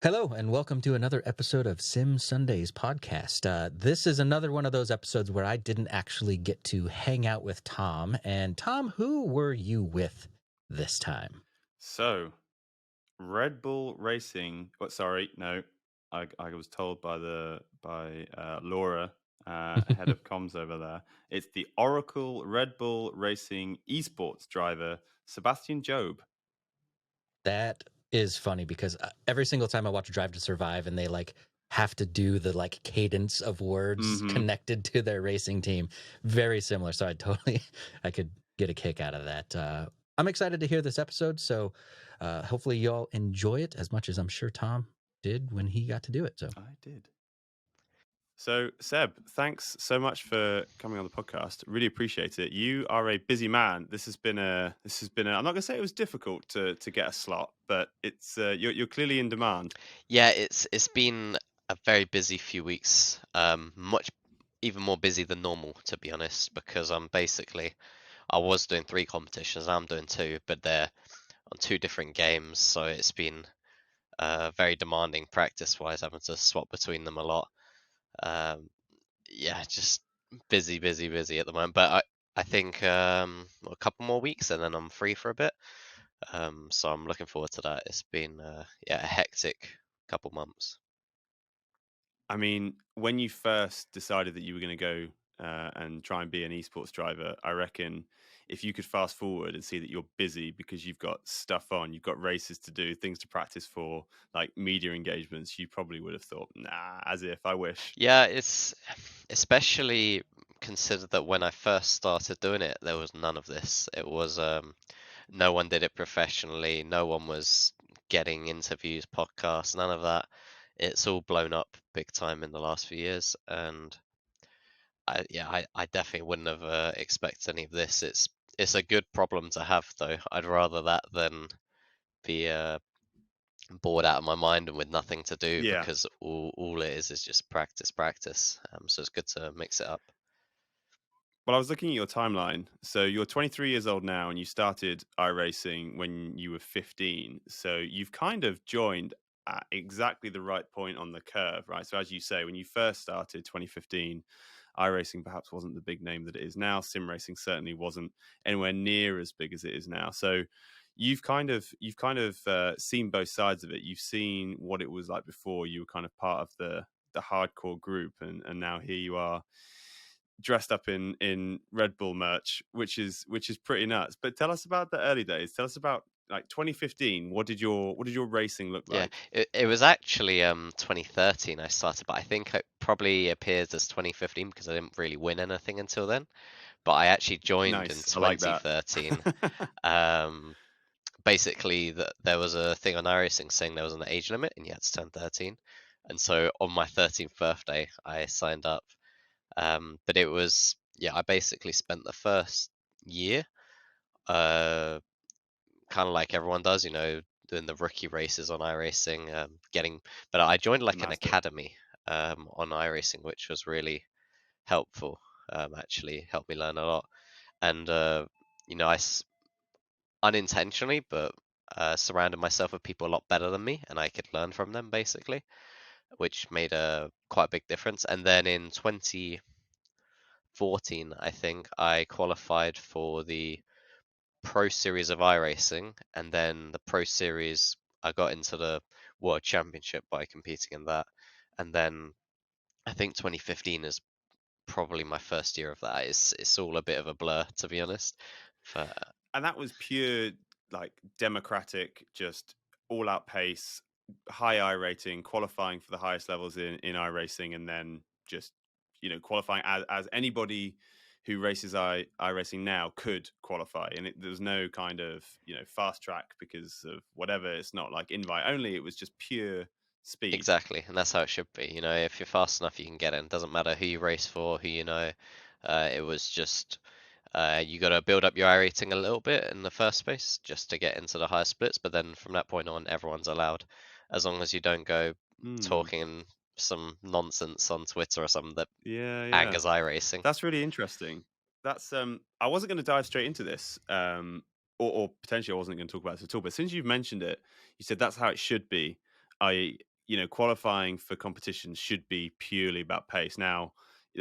Hello, and welcome to another episode of Sim Sundays podcast. This is another one of those episodes where I didn't actually get to hang out with Tom. And Tom, who were you with this time? So, Red Bull Racing. Oh, sorry, no. I was told by Laura, head of comms over there. It's the Oracle Red Bull Racing Esports driver Sebastian Job. That is funny because every single time I watch Drive to Survive and they have to do the cadence of words Mm-hmm. connected to their racing team, very similar. So I could get a kick out of that. I'm excited to hear this episode. So hopefully y'all enjoy it as much as I'm sure Tom did when he got to do it. So I did. So, Seb, thanks so much for coming on the podcast. Really appreciate it. You are a busy man. I'm not gonna say it was difficult to get a slot, but it's you're clearly in demand. Yeah, it's been a very busy few weeks. Much even more busy than normal, to be honest, because I was doing 3 competitions, and I'm doing 2, but they're on 2 different games, so it's been very demanding practice-wise, having to swap between them a lot. Yeah, just busy at the moment. But I think a couple more weeks, and then I'm free for a bit. So I'm looking forward to that. It's been a hectic couple months. I mean, when you first decided that you were going to go and try and be an esports driver, I reckon if you could fast forward and see that you're busy because you've got stuff on, you've got races to do, things to practice for, like media engagements, you probably would have thought, nah, as if I wish. Yeah, it's especially considered that when I first started doing it, there was none of this. It was no one did it professionally, no one was getting interviews, podcasts, none of that. It's all blown up big time in the last few years, and I definitely wouldn't have expected any of this. It's a good problem to have, though. I'd rather that than be bored out of my mind and with nothing to do, Yeah. because all it is just practice. So it's good to mix it up. Well, I was looking at your timeline. So you're 23 years old now, and you started iRacing when you were 15. So you've kind of joined at exactly the right point on the curve, right? So as you say, when you first started 2015, iRacing perhaps wasn't the big name that it is now. Sim racing certainly wasn't anywhere near as big as it is now. So you've kind of seen both sides of it. You've seen what it was like before. You were kind of part of the hardcore group, and now here you are dressed up in Red Bull merch, which is pretty nuts. But tell us about the early days. Tell us about like 2015. What did your racing look Yeah, like? it was actually 2013 I started, but I think it probably appears as 2015 because I didn't really win anything until then. But I actually joined in Nice. I like that. 2013. Um, Basically, there was a thing on iRacing saying there was an age limit and you had to turn 13. And so on my 13th birthday, I signed up. But it was, yeah, I basically spent the first year, uh, kind of like everyone does, doing the rookie races on iRacing, but I joined like an Massive. academy on iRacing, which was really helpful. Actually helped me learn a lot. And unintentionally, but surrounded myself with people a lot better than me, and I could learn from them basically, which made a quite a big difference. And then in 2014, I think I qualified for the Pro Series of iRacing, and then the Pro Series, I got into the World Championship by competing in that. And then I think 2015 is probably my first year of that. It's all a bit of a blur, to be honest. For, And that was pure like democratic, just all out pace, high I rating, qualifying for the highest levels in iRacing, and then just qualifying as anybody who races iRacing now could qualify. And there's no kind of fast track because of whatever. It's not like invite only. It was just pure speed. exactly, and that's how it should be. If you're fast enough, you can get in. Doesn't matter who you race for, who you know. It was just you got to build up your I rating a little bit in the first space just to get into the higher splits, but then from that point on, everyone's allowed, as long as you don't go Hmm. talking some nonsense on Twitter or something that Yeah, yeah. angers iRacing. That's really interesting. That's I wasn't going to dive straight into this, or potentially I wasn't going to talk about this at all. But since you've mentioned it, you said that's how it should be. I qualifying for competitions should be purely about pace. Now,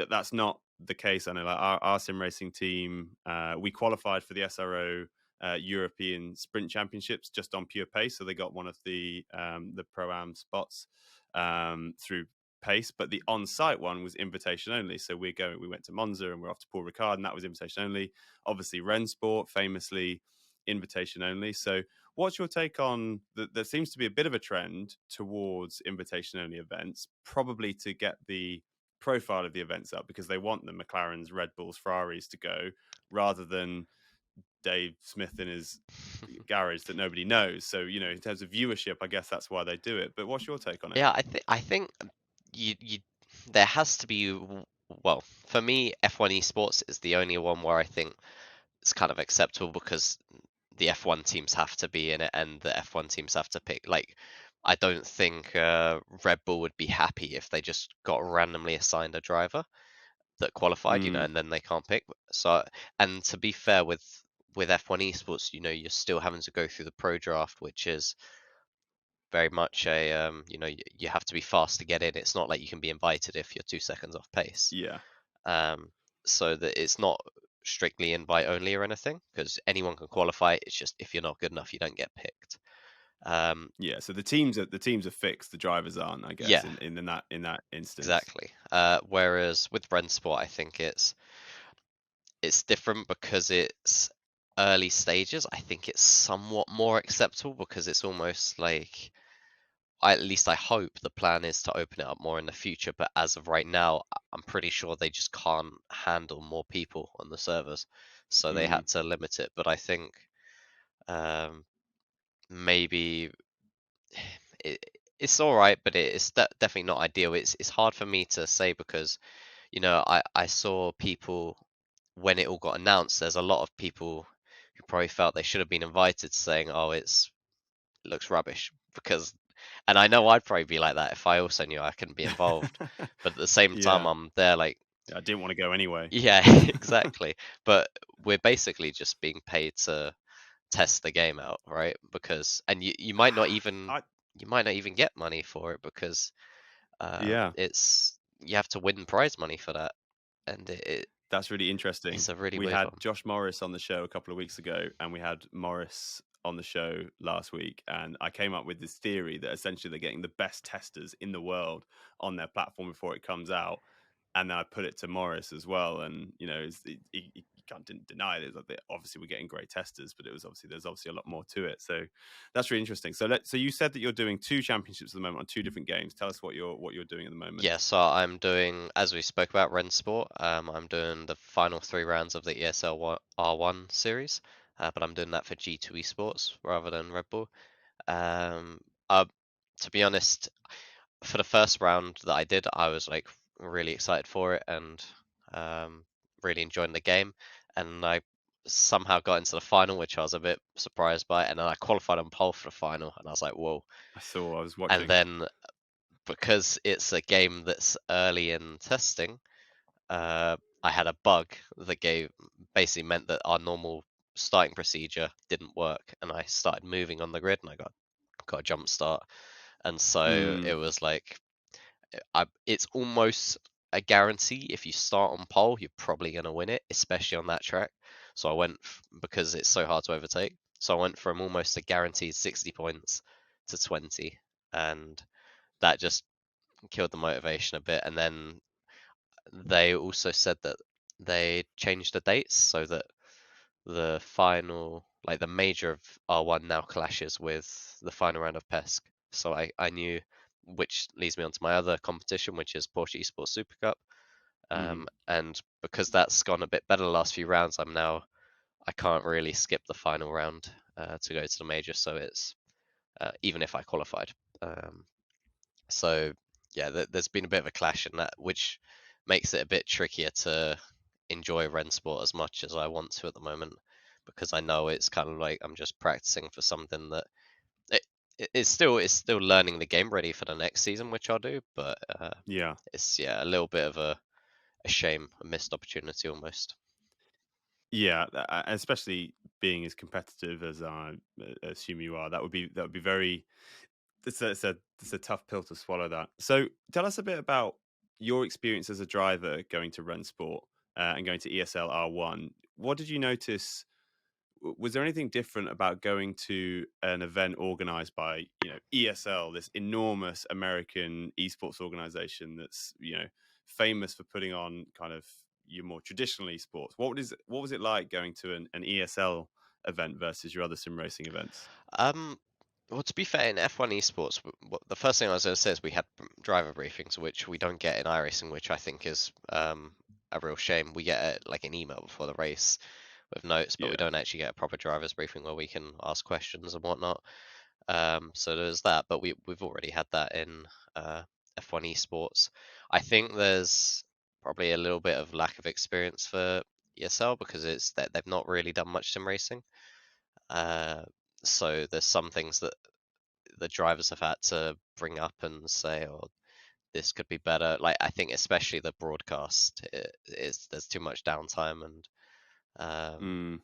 that's not the case. I know, like our sim racing team, we qualified for the SRO European Sprint Championships just on pure pace, so they got one of the pro-am spots through pace. But the on-site one was invitation only. So we went to Monza and we're off to Paul Ricard, and that was invitation only. Obviously, Rensport famously invitation only. So what's your take on there seems to be a bit of a trend towards invitation only events, probably to get the profile of the events up because they want the McLarens, Red Bulls, Ferraris to go rather than Dave Smith in his garage that nobody knows. So, in terms of viewership, I guess that's why they do it. But what's your take on it? Yeah, I think you there has to be, well, for me, F1 Esports is the only one where I think it's kind of acceptable because the F1 teams have to be in it and the F1 teams have to pick. Like, I don't think Red Bull would be happy if they just got randomly assigned a driver that qualified, and then they can't pick. So, and to be fair with F1 Esports, you're still having to go through the pro draft, which is very much a you have to be fast to get in. It's not like you can be invited if you're 2 seconds off pace. Yeah. So that it's not strictly invite only or anything because anyone can qualify. It's just if you're not good enough, you don't get picked. Yeah, so the teams are fixed, the drivers aren't, I guess, Yeah, in that instance. exactly. Whereas with Rensport, I think it's different because it's early stages. I think it's somewhat more acceptable because it's almost like, at least I hope the plan is to open it up more in the future. But as of right now, I'm pretty sure they just can't handle more people on the servers, so they had to limit it. But I think maybe it's all right, but it's definitely not ideal. It's hard for me to say because I saw people when it all got announced. There's a lot of people who probably felt they should have been invited, saying, "Oh, it looks rubbish," because, and I know I'd probably be like that if I also knew I couldn't be involved. But at the same time, Yeah. I'm there like, I didn't want to go anyway. yeah, exactly. But we're basically just being paid to test the game out, right? Because, and you might not even I, you might not even get money for it because yeah, it's you have to win prize money for that, and that's really interesting. it's a really We weird had one. Josh Morris on the show a couple of weeks ago, and we had Morris on the show last week, and I came up with this theory that essentially they're getting the best testers in the world on their platform before it comes out, and then I put it to Morris as well, and he can't deny it. Like obviously we're getting great testers, but there's obviously a lot more to it. So that's really interesting. So you said that you're doing 2 championships at the moment on 2 different games. Tell us what you're doing at the moment. Yeah, so I'm doing, as we spoke about, Rensport. I'm doing the final 3 rounds of the ESL R1 series, but I'm doing that for G2 Esports rather than Red Bull. Um, to be honest, for the first round that I did, I was like really excited for it and really enjoying the game. And I somehow got into the final, which I was a bit surprised by. And then I qualified on pole for the final, and I was like, whoa. I was And watching. then because it's a game that's early in testing, I had a bug that basically meant that our normal starting procedure didn't work, and I started moving on the grid, and I got a jump start, and so it was like it's almost a guarantee if you start on pole, you're probably going to win it, especially on that track. So I went because it's so hard to overtake. So I went from almost a guaranteed 60 points to 20, and that just killed the motivation a bit. And then they also said that they changed the dates so that the final, like the major of R1 now clashes with the final round of PESC. So I knew, which leads me on to my other competition, which is Porsche Esports Super Cup. And because that's gone a bit better the last few rounds, I can't really skip the final round to go to the major. So it's even if I qualified. So yeah, there's been a bit of a clash in that, which makes it a bit trickier to enjoy Rensport as much as I want to at the moment, because I know it's kind of like I'm just practicing for something that it's still learning the game ready for the next season, which I'll do. But Yeah. it's a little bit of a shame, a missed opportunity almost. Yeah, especially being as competitive as I assume you are, that would be very. it's a tough pill to swallow, that. So tell us a bit about your experience as a driver going to Run Sport and going to ESL R1. What did you notice? Was there anything different about going to an event organized by, ESL, this enormous American esports organization that's, famous for putting on kind of your more traditional esports? What was it like going to an ESL event versus your other sim racing events? Well, to be fair, in F1 Esports, the first thing I was going to say is we had driver briefings, which we don't get in iRacing, which I think is a real shame. We get like an email before the race with notes, but we Yeah. don't actually get a proper driver's briefing where we can ask questions and whatnot. So there's that, but we've already had that in F1 Esports. I think there's probably a little bit of lack of experience for ESL because it's that they've not really done much sim racing. So there's some things that the drivers have had to bring up and say, "Oh, this could be better." Like I think especially the broadcast is there's too much downtime and Mm.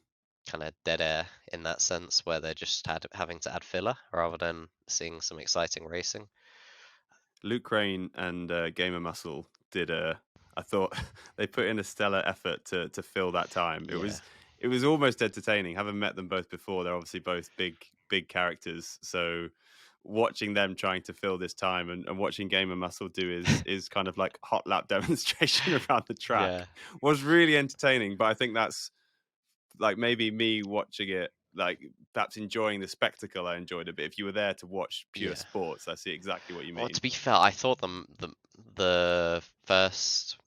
kind of dead air in that sense, where they're just having to add filler rather than seeing some exciting racing. Luke Crane and Gamer Muscle did I thought they put in a stellar effort to fill that time. Yeah, It was almost entertaining. Having met them both before, they're obviously both big characters. So watching them trying to fill this time and watching Gamer Muscle do is kind of like hot lap demonstration around the track yeah, was really entertaining. But I think that's like maybe me watching it, like perhaps enjoying the spectacle. I enjoyed it, but if you were there to watch pure yeah. sports, I see exactly what you Well, mean. to be fair, I thought the first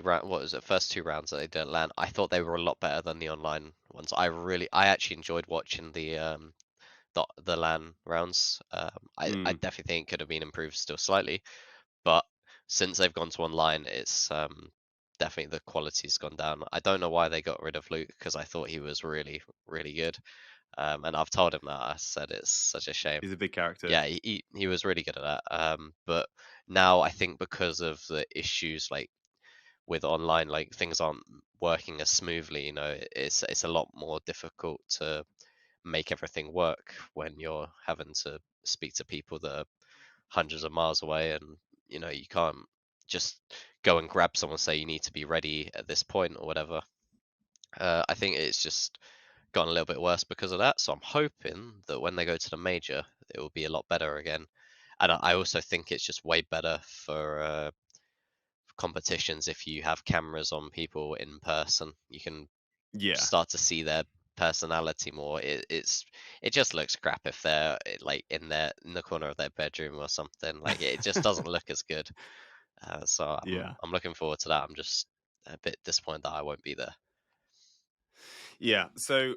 what was it? First two rounds that they didn't land. I thought they were a lot better than the online ones. I actually enjoyed watching the LAN rounds. I Mm. definitely think it could have been improved still slightly, but since they've gone to online, it's definitely the quality's gone down. I don't know why they got rid of Luke because I thought he was really, really good. And I've told him that. I said it's such a shame. He's a big character. Yeah, he was really good at that. But now I think because of the issues like with online, like things aren't working as smoothly, it's a lot more difficult to make everything work when you're having to speak to people that are hundreds of miles away and you can't just go and grab someone and say you need to be ready at this point or whatever. I think it's just gotten a little bit worse because of that, so I'm hoping that when they go to the major it will be a lot better again. And I also think it's just way better for competitions if you have cameras on people in person. You can Yeah. start to see their personality more. It just looks crap if they're like in the corner of their bedroom or something. Like it just doesn't look as good. So Yeah. I'm looking forward to that. I'm just a bit disappointed that I won't be there. Yeah. So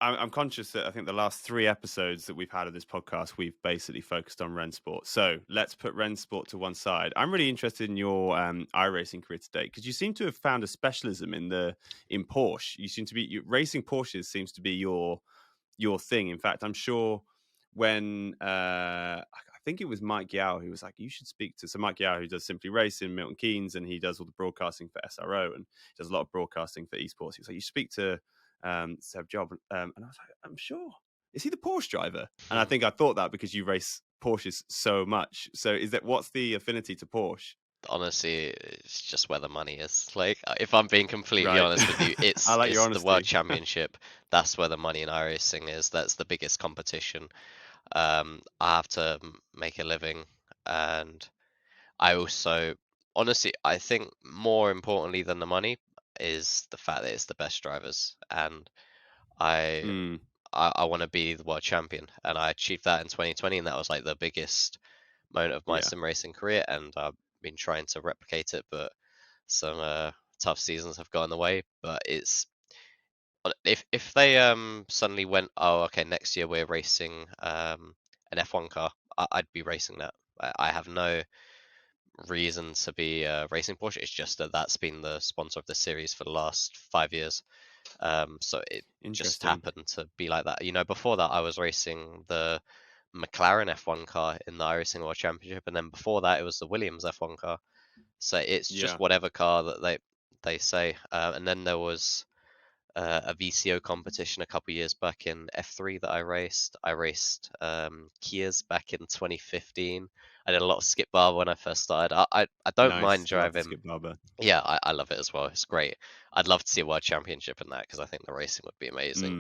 I'm conscious that I think the last 3 episodes that we've had of this podcast, we've basically focused on Rensport. So let's put Rensport to one side. I'm really interested in your iRacing career today because you seem to have found a specialism in Porsche. You seem to be racing Porsches seems to be your thing. In fact, I'm sure when I think it was Mike Yao who was like, you should speak to. So Mike Yao, who does Simply Racing, Milton Keynes, and he does all the broadcasting for SRO and does a lot of broadcasting for esports. He was like, you speak to Seb Job, and I was like, I'm sure. Is he the Porsche driver? And I think I thought that because you race Porsches so much. So what's the affinity to Porsche? Honestly, it's just where the money is. Like, if I'm being completely Right. honest with you, I like your it's the World honesty. Championship. That's where the money in iRacing is. That's the biggest competition. I have to make a living, and I also, honestly, I think more importantly than the money is the fact that it's the best drivers, and I Mm, I want to be the world champion, and I achieved that in 2020, and that was like the biggest moment of my yeah. sim racing career, and I've been trying to replicate it, but some tough seasons have got in the way. But it's if they suddenly went, oh, okay, next year we're racing an F1 car, I'd be racing that. I have no reason to be racing Porsche. It's just that that's been the sponsor of the series for the last 5 years. So it just Interesting. happened to be like that. Before that, I was racing the McLaren F1 car in the iRacing World Championship, and then before that, it was the Williams F1 car. So it's just Yeah. whatever car that they say. And then there was a VCO competition a couple years back in F3 that I raced. I raced Kias back in 2015. I did a lot of skip bar when I first started. I don't mind Nice. I love the driving. skip barber. Yeah, I love it as well. It's great. I'd love to see a world championship in that because I think the racing would be amazing.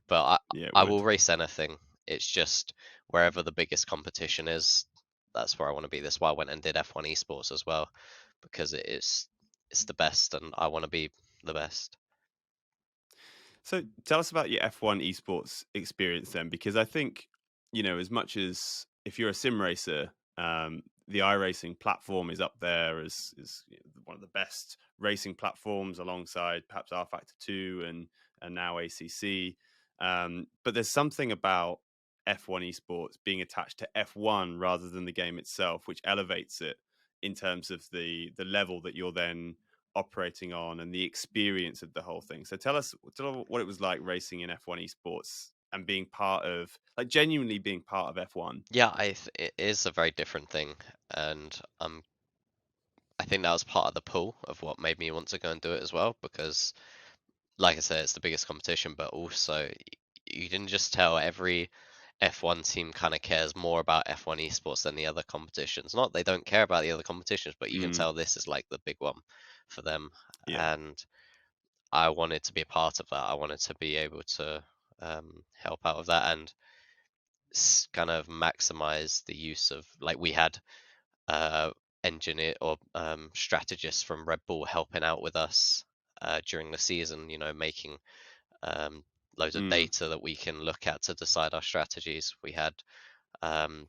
But Yeah, it I would. will race anything. It's just wherever the biggest competition is, that's where I want to be. That's why I went and did F1 Esports as well, because it's the best and I want to be the best. So tell us about your F1 esports experience then, because I think, as much as if you're a sim racer, the iRacing platform is up there as one of the best racing platforms alongside perhaps R Factor 2 and now ACC. But there's something about F1 esports being attached to F1 rather than the game itself, which elevates it in terms of the level that you're then operating on and the experience of the whole thing. So tell us what it was like racing in F1 esports and being part of, like, genuinely being part of F1. Yeah, it is a very different thing, and I think that was part of the pull of what made me want to go and do it as well, because like I said, it's the biggest competition, but also you can just tell every F1 team kind of cares more about F1 esports than the other competitions. Not they don't care about the other competitions, but you can Mm, tell this is like the big one for them. yeah, And I wanted to be a part of that. I wanted to be able to help out with that and kind of maximize the use of, like, we had uh, engineer or strategists from Red Bull helping out with us during the season, making um, loads of mm, data that we can look at to decide our strategies. We had um,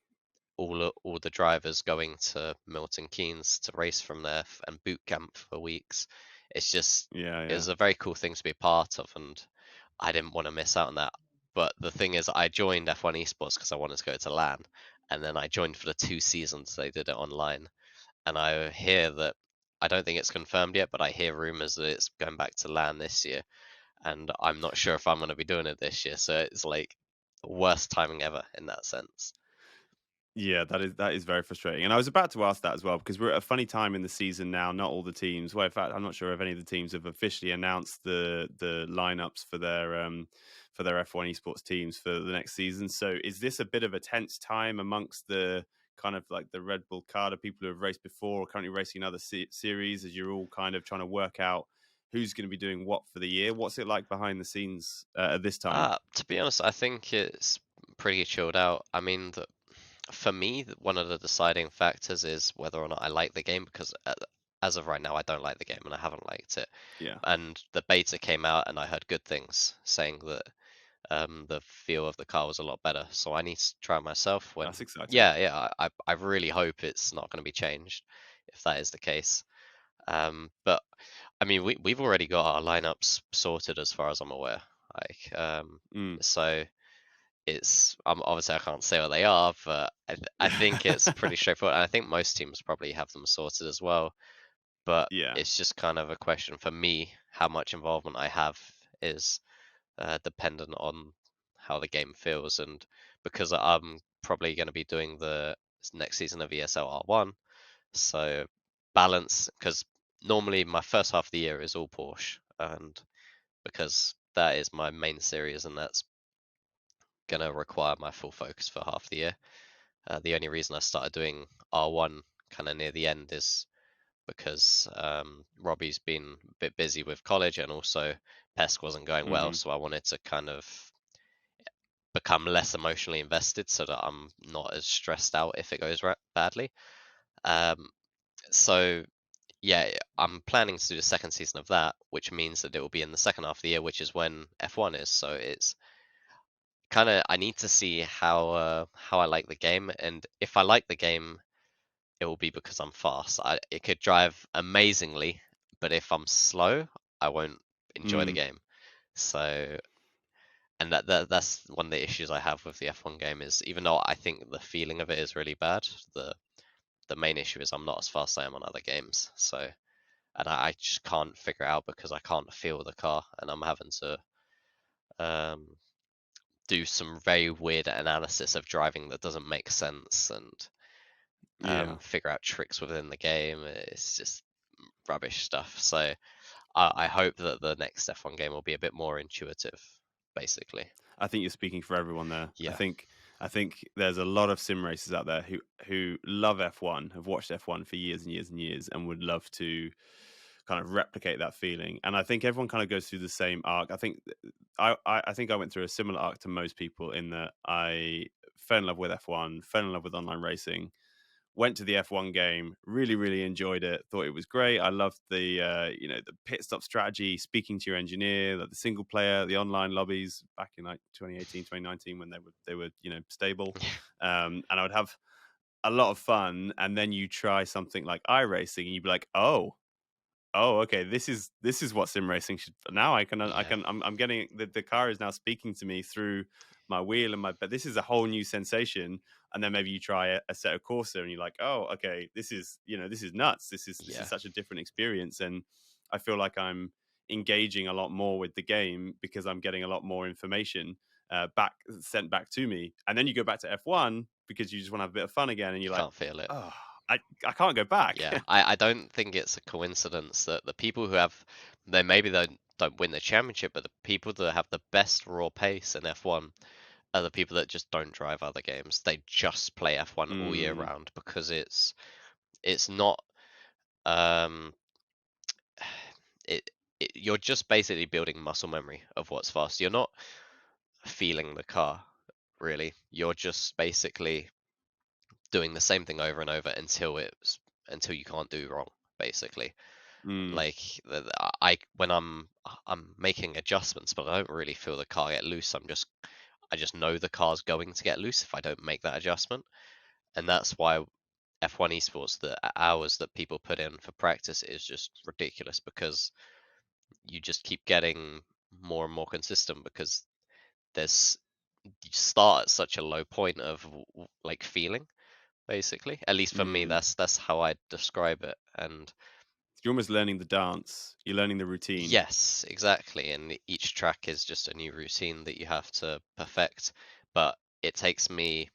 all the drivers going to Milton Keynes to race from there and boot camp for weeks. It's just yeah, it yeah. was a very cool thing to be a part of, and I didn't want to miss out on that. But the thing is, I joined F1 Esports because I wanted to go to LAN, and then I joined for the 2 seasons they did it online. And I hear that I don't think it's confirmed yet, but I hear rumors that it's going back to LAN this year, and I'm not sure if I'm going to be doing it this year. So it's like worst timing ever in that sense. Yeah, that is very frustrating. And I was about to ask that as well, because we're at a funny time in the season now. Not all the teams, well, in fact, I'm not sure if any of the teams have officially announced the lineups for their F1 esports teams for the next season. So is this a bit of a tense time amongst the kind of like the Red Bull cadre, people who have raced before or currently racing other series, as you're all kind of trying to work out who's going to be doing what for the year? What's it like behind the scenes at this time? To be honest, I think it's pretty chilled out. I mean, for me, one of the deciding factors is whether or not I like the game, because as of right now, I don't like the game and I haven't liked it. Yeah, And the beta came out, and I heard good things saying that the feel of the car was a lot better. So I need to try it myself. When, that's exciting. yeah, I really hope it's not going to be changed if that is the case. But I mean, we've already got our lineups sorted as far as I'm aware. Like, Mm. so it's obviously I can't say what they are, but I think it's pretty straightforward. And I think most teams probably have them sorted as well. But Yeah. it's just kind of a question for me. How much involvement I have is dependent on how the game feels, and because I'm probably going to be doing the next season of ESL R1, so balance, because normally my first half of the year is all Porsche, and because that is my main series and that's going to require my full focus for half the year. The only reason I started doing R1 kind of near the end is because Robbie's been a bit busy with college, and also PESC wasn't going well, Hmm. so I wanted to kind of become less emotionally invested so that I'm not as stressed out if it goes badly. Um, so yeah, I'm planning to do the second season of that, which means that it will be in the second half of the year, which is when F1 is. So it's kind of, I need to see how I like the game, and if I like the game, it will be because I'm fast. It could drive amazingly, but if I'm slow, I won't enjoy the Mm. game. So, and that's one of the issues I have with the F1 game is, even though I think the feeling of it is really bad, the main issue is I'm not as fast as I am on other games. So, and I just can't figure it out because I can't feel the car, and I'm having to um, do some very weird analysis of driving that doesn't make sense, and Yeah. figure out tricks within the game. It's just rubbish stuff. So I hope that the next F1 game will be a bit more intuitive, basically. I think you're speaking for everyone there. Yeah. I think there's a lot of sim racers out there who love F1, have watched F1 for years and years and years, and would love to kind of replicate that feeling. And I think everyone kind of goes through the same arc. I think I think I went through a similar arc to most people in that I fell in love with F1, fell in love with online racing, went to the F1 game, really enjoyed it, thought it was great. I loved the the pit stop strategy, speaking to your engineer, like the single player, the online lobbies back in like 2018, 2019 when they were stable. And I would have a lot of fun, and then you try something like iRacing and you'd be like, oh, okay, this is what sim racing should. Now Yeah. I'm getting the car is now speaking to me through my wheel and my. But this is a whole new sensation. And then maybe you try a set of Corsa and you're like, oh, okay, this is this is nuts. This Yeah. is such a different experience, and I feel like I'm engaging a lot more with the game because I'm getting a lot more information sent back to me. And then you go back to F1 because you just want to have a bit of fun again, and You you're like, can't feel it. oh, I can't go back. Yeah, I don't think it's a coincidence that the people who have they don't win the championship, but the people that have the best raw pace in F1 are the people that just don't drive other games. They just play F1 all year Mm, round because it's not um it, you're just basically building muscle memory of what's fast. You're not feeling the car really. You're just basically doing the same thing over and over until you can't do wrong basically. mm. Like I when I'm making adjustments, but I don't really feel the car get loose. I just know the car's going to get loose if I don't make that adjustment, and that's why F1 esports, the hours that people put in for practice is just ridiculous because you just keep getting more and more consistent because there's you start at such a low point of like feeling basically. At least for me, Mm. that's how I describe it, and You're almost learning the dance. You're learning the routine. yes, exactly. And each track is just a new routine that you have to perfect. But it takes me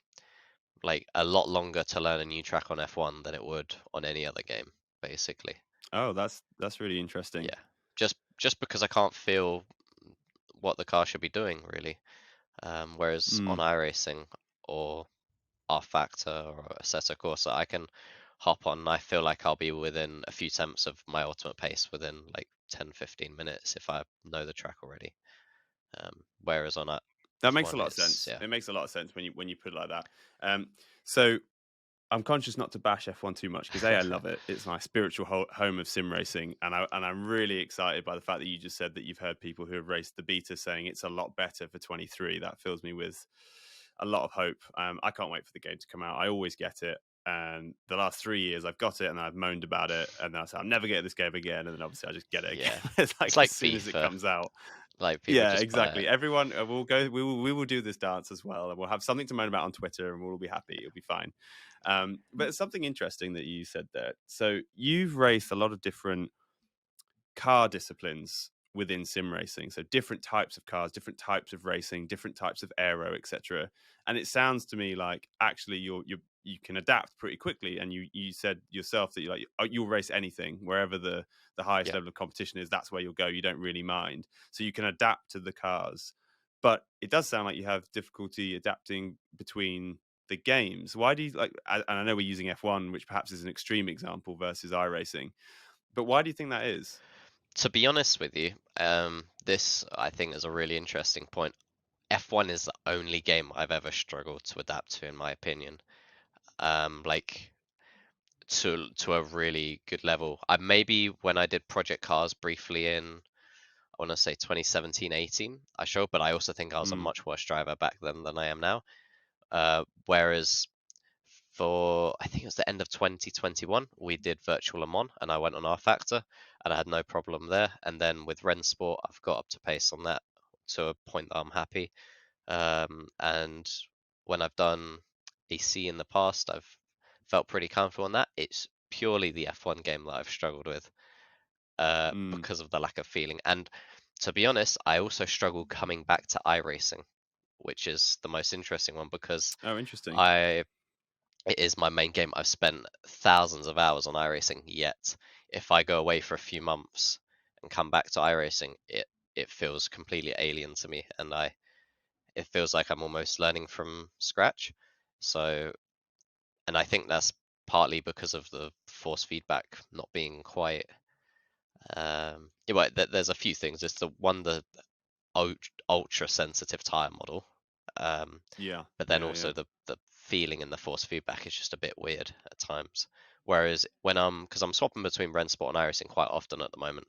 like a lot longer to learn a new track on F1 than it would on any other game, basically. Oh, that's really interesting. Yeah. Just because I can't feel what the car should be doing, really. Whereas on Mm. iRacing or R Factor or Assetto Corsa, I can hop on and I feel like I'll be within a few tenths of my ultimate pace within like 10, 15 minutes if I know the track already. Whereas on That makes a F1, lot of it's sense. yeah, It makes a lot of sense when you put it like that. So I'm conscious not to bash F1 too much because I love it. It's my spiritual home of sim racing, and I'm really excited by the fact that you just said that you've heard people who have raced the beta saying it's a lot better for 23. That fills me with a lot of hope. I can't wait for the game to come out. I always get it, and the last 3 years I've got it, and I've moaned about it, and then I say I'm never getting this game again, and then obviously I just get it again. yeah. It's It's like as like soon as it FIFA. comes out. Like people Yeah, just buy it. exactly. Everyone will go. We will do this dance as well, and we'll have something to moan about on Twitter, and we'll all be happy. It'll be fine. But it's something interesting that you said there. So you've raced a lot of different car disciplines within sim racing, so different types of cars, different types of racing, different types of aero, etc. And it sounds to me like actually you can adapt pretty quickly, and you said yourself that you'll race anything wherever the highest Yeah. level of competition is. That's where you'll go. You don't really mind, so you can adapt to the cars. But it does sound like you have difficulty adapting between the games. Why do you like, and I know we're using F1, which perhaps is an extreme example versus iRacing, but why do you think that is? To be honest with you, this I think is a really interesting point. F1 is the only game I've ever struggled to adapt to, in my opinion. Like to a really good level. I maybe when I did Project Cars briefly in I want to say 2017, 18, I showed, but I also think I was a Mm. much worse driver back then than I am now. Whereas for I think it was the end of 2021, we did Virtual Le Mans and I went on R Factor and I had no problem there. And then with Rennsport, I've got up to pace on that to a point that I'm happy. And when I've done AC in the past, I've felt pretty comfortable on that. It's purely the F1 game that I've struggled with Mm. because of the lack of feeling. And to be honest, I also struggle coming back to iRacing, which is the most interesting one because Oh, interesting. I it is my main game. I've spent thousands of hours on iRacing, yet if I go away for a few months, and come back to iRacing, it feels completely alien to me, and it feels like I'm almost learning from scratch. So, and I think that's partly because of the force feedback not being quite. Yeah, well, there's a few things. It's the ultra sensitive tire model, Yeah, but then yeah, yeah. also the feeling in the force feedback is just a bit weird at times. Whereas when because I'm swapping between Rensport and iRacing quite often at the moment,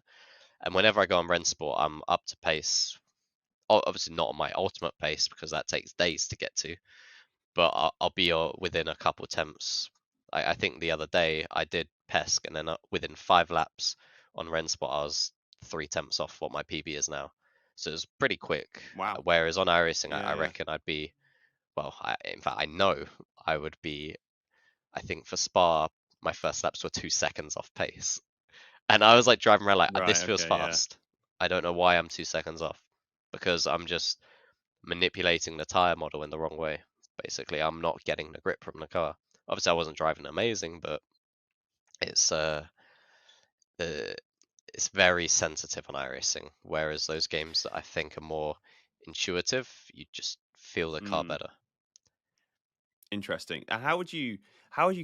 and whenever I go on Rensport, I'm up to pace. Obviously not on my ultimate pace because that takes days to get to, but I'll be within a couple temps. I think the other day I did Pesk, and then within 5 laps on Renspot, I was 3 temps off what my PB is now. So it was pretty quick. Wow. Whereas on iRacing, Yeah, I yeah. reckon I'd be, well, in fact, I know I would be, I think for Spa, my first laps were 2 seconds off pace. And I was like driving around like, this Right. feels Okay. Yeah. fast. I don't know why I'm 2 seconds off because I'm just manipulating the tire model in the wrong way. Basically, I'm not getting the grip from the car. Obviously, I wasn't driving amazing, but it's the it's very sensitive on iRacing. Whereas those games that I think are more intuitive, you just feel the car Mm, better. interesting. And how would you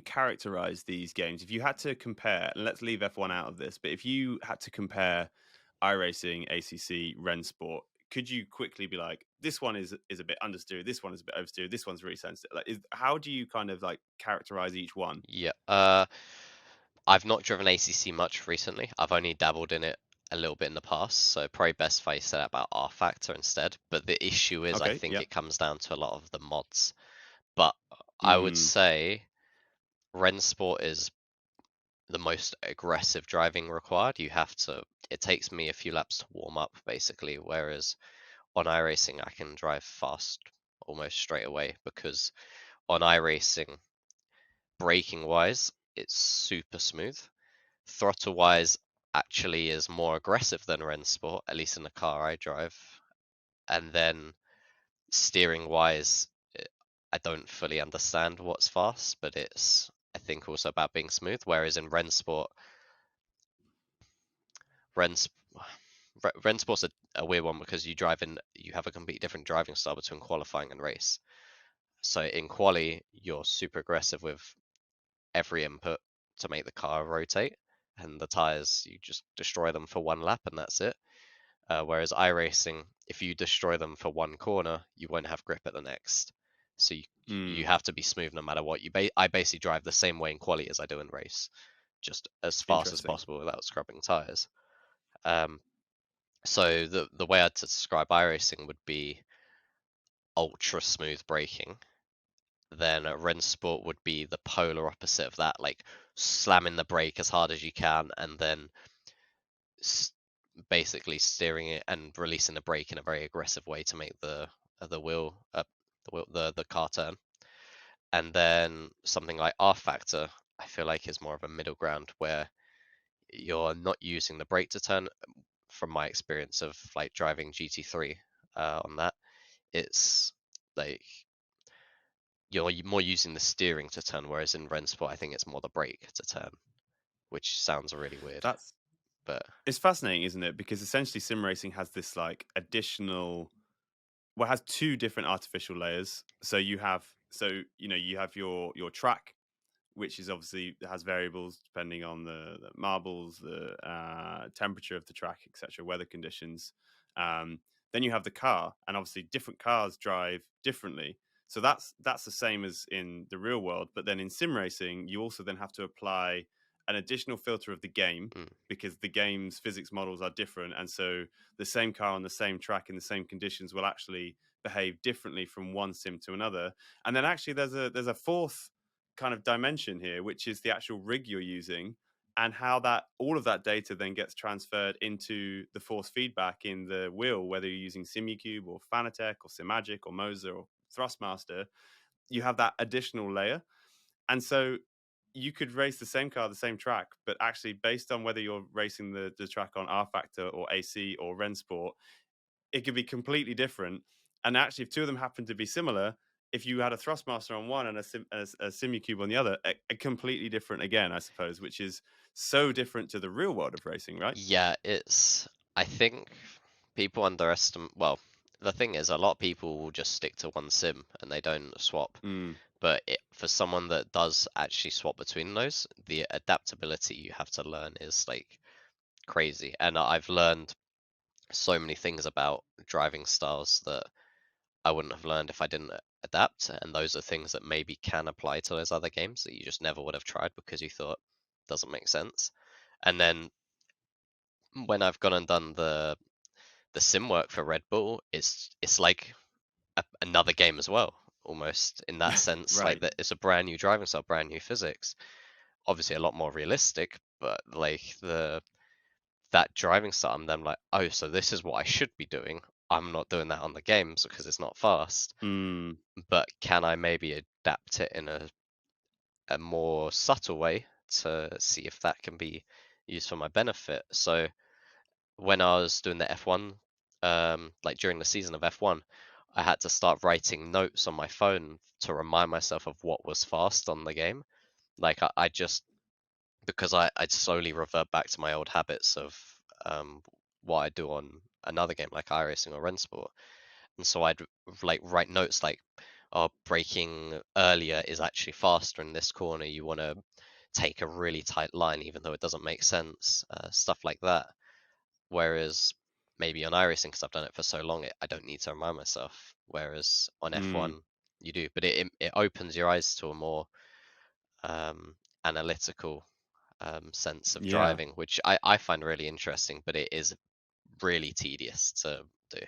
characterize these games if you had to compare? And let's leave F1 out of this, but if you had to compare iRacing, ACC, Rensport, could you quickly be like, this one is a bit understeered, this one is a bit oversteered, this one's really sensitive? Like, how do you kind of like characterize each one? Yeah. I've not driven ACC much recently. I've only dabbled in it a little bit in the past, so probably best if I said about R Factor instead. But the issue is, I Okay. think Yeah. it comes down to a lot of the mods. But I would Mm, say Rensport is the most aggressive driving required. It takes me a few laps to warm up, basically, whereas on iRacing, I can drive fast almost straight away because on iRacing, braking wise, it's super smooth. Throttle wise, actually is more aggressive than Rensport, at least in the car I drive. And then steering wise, I don't fully understand what's fast, but it's, I think, also about being smooth. Whereas in Ren's Rensport's a weird one because you have a completely different driving style between qualifying and race. So in quali, you're super aggressive with every input to make the car rotate, and the tires, you just destroy them for 1 lap and that's it. Whereas iRacing, if you destroy them for 1 corner, you won't have grip at the next. So you mm, have to be smooth no matter what. I basically drive the same way in quali as I do in race, just as fast as interesting. possible without scrubbing tires. Um, so the way I'd describe iRacing would be ultra smooth braking. Then Rensport would be the polar opposite of that, like slamming the brake as hard as you can, and then basically steering it and releasing the brake in a very aggressive way to make the wheel the car turn. And then something like R Factor, I feel like is more of a middle ground where you're not using the brake to turn. From my experience of like driving GT3 on that, it's like you're more using the steering to turn, whereas in Rensport, I think it's more the brake to turn, which sounds really weird. That's But It's fascinating, isn't it? Because essentially sim racing has this like additional, well, it has two different artificial layers. So you have your track, which is obviously has variables depending on the marbles, the temperature of the track, etc., weather conditions. Um, then you have the car, and obviously different cars drive differently. So that's the same as in the real world. But then in sim racing, you also then have to apply an additional filter of the game mm, because the game's physics models are different, and so the same car on the same track in the same conditions will actually behave differently from one sim to another. And then actually there's a fourth kind of dimension here, which is the actual rig you're using and how that all of that data then gets transferred into the force feedback in the wheel, whether you're using SimuCube or Fanatec or Simagic or Moser or Thrustmaster, you have that additional layer. And so you could race the same car, the same track, but actually based on whether you're racing the track on R Factor or AC or Rensport, it could be completely different. And actually, if two of them happen to be similar, if you had a Thrustmaster on one and a Simucube on the other, a completely different again, I suppose, which is so different to the real world of racing, right? Yeah, I think people underestimate. Well, the thing is, a lot of people will just stick to one sim and they don't swap. Mm, But for someone that does actually swap between those, the adaptability you have to learn is like crazy. And I've learned so many things about driving styles that I wouldn't have learned if I didn't adapt. And those are things that maybe can apply to those other games that you just never would have tried because you thought doesn't make sense. And then when I've gone and done the sim work for Red Bull, it's like another game as well, almost in that sense. Like right. that, it's a brand new driving style, brand new physics. Obviously, a lot more realistic, but like that driving style, I'm then like, oh, so this is what I should be doing. I'm not doing that on the games because it's not fast. Mm, But can I maybe adapt it in a more subtle way to see if that can be used for my benefit? So when I was doing the F1, like during the season of F1, I had to start writing notes on my phone to remind myself of what was fast on the game. Like I just because I'd slowly revert back to my old habits of what I do on another game like iRacing or Rensport. And so I'd like write notes like, oh, braking earlier is actually faster in this corner. You want to take a really tight line, even though it doesn't make sense. Stuff like that. Whereas maybe on iRacing, because I've done it for so long, I don't need to remind myself. Whereas on mm, F1, you do. But it opens your eyes to a more analytical sense of yeah. driving, which I find really interesting, but it is really tedious to do.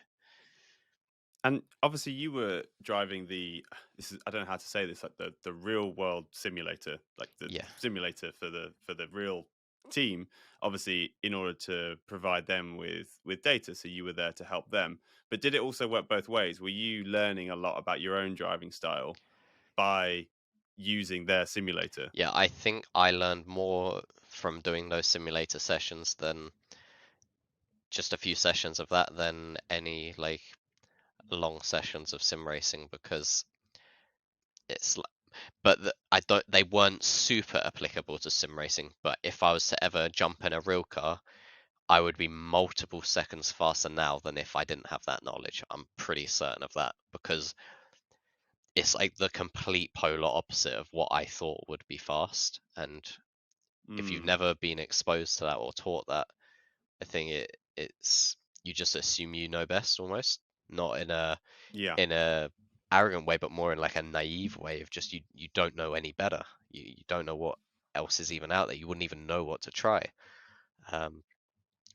And obviously, you were driving this is I don't know how to say this, like the real world simulator, like the Yeah. simulator for the real team. Obviously, in order to provide them with data, so you were there to help them. But did it also work both ways? Were you learning a lot about your own driving style by using their simulator? Yeah, I think I learned more from doing those simulator sessions than just a few sessions of that than any like long sessions of sim racing because it's like, but I don't they weren't super applicable to sim racing, but if I was to ever jump in a real car, I would be multiple seconds faster now than if I didn't have that knowledge. I'm pretty certain of that because it's like the complete polar opposite of what I thought would be fast. And if you've Mm, never been exposed to that or taught that, I think it's you just assume you know best almost, not yeah. in a arrogant way, but more in like a naive way of just you don't know any better. You don't know what else is even out there. You wouldn't even know what to try. Um,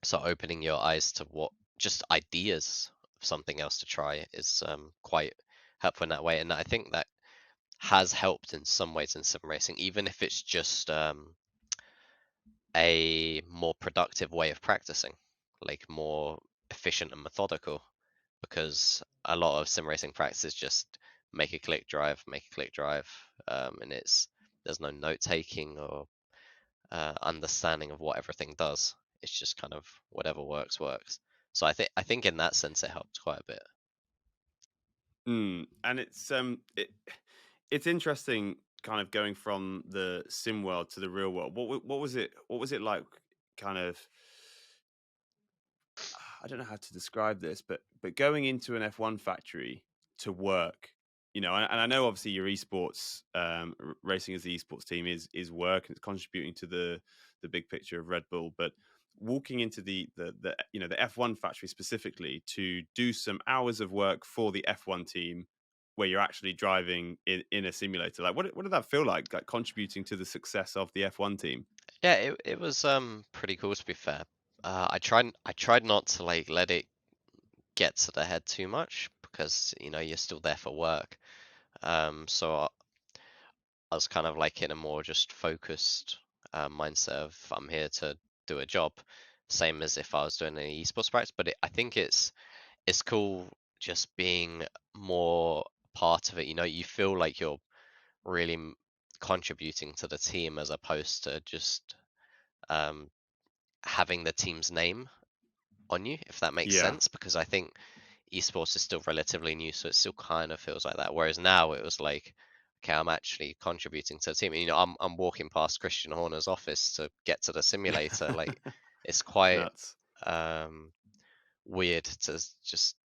so opening your eyes to what just ideas of something else to try is quite helpful in that way. And I think that has helped in some ways in sim racing, even if it's just a more productive way of practicing, like more efficient and methodical. Because a lot of sim racing practice is just make a click drive, and there's no note taking or understanding of what everything does. It's just kind of whatever works works. So I think in that sense it helped quite a bit. Mm. And it's interesting kind of going from the sim world to the real world. What was it? What was it like? Kind of, I don't know how to describe this, but going into an F1 factory to work, and I know obviously your esports racing as the esports team is work and it's contributing to the big picture of Red Bull, but walking into the F1 factory specifically to do some hours of work for the F1 team where you're actually driving in a simulator, like what did that feel like contributing to the success of the F1 team? Yeah, it was pretty cool to be fair. I tried not to like let it get to the head too much because you're still there for work. So I was kind of like in a more just focused mindset of I'm here to do a job, same as if I was doing an esports practice. But I think it's cool just being more part of it. You feel like you're really contributing to the team as opposed to just um, having the team's name on you, if that makes Yeah. sense. Because I think esports is still relatively new, so it still kind of feels like that. Whereas now it was like, okay, I'm actually contributing to the team. You know, I'm walking past Christian Horner's office to get to the simulator. Like, it's quite Nuts. weird to just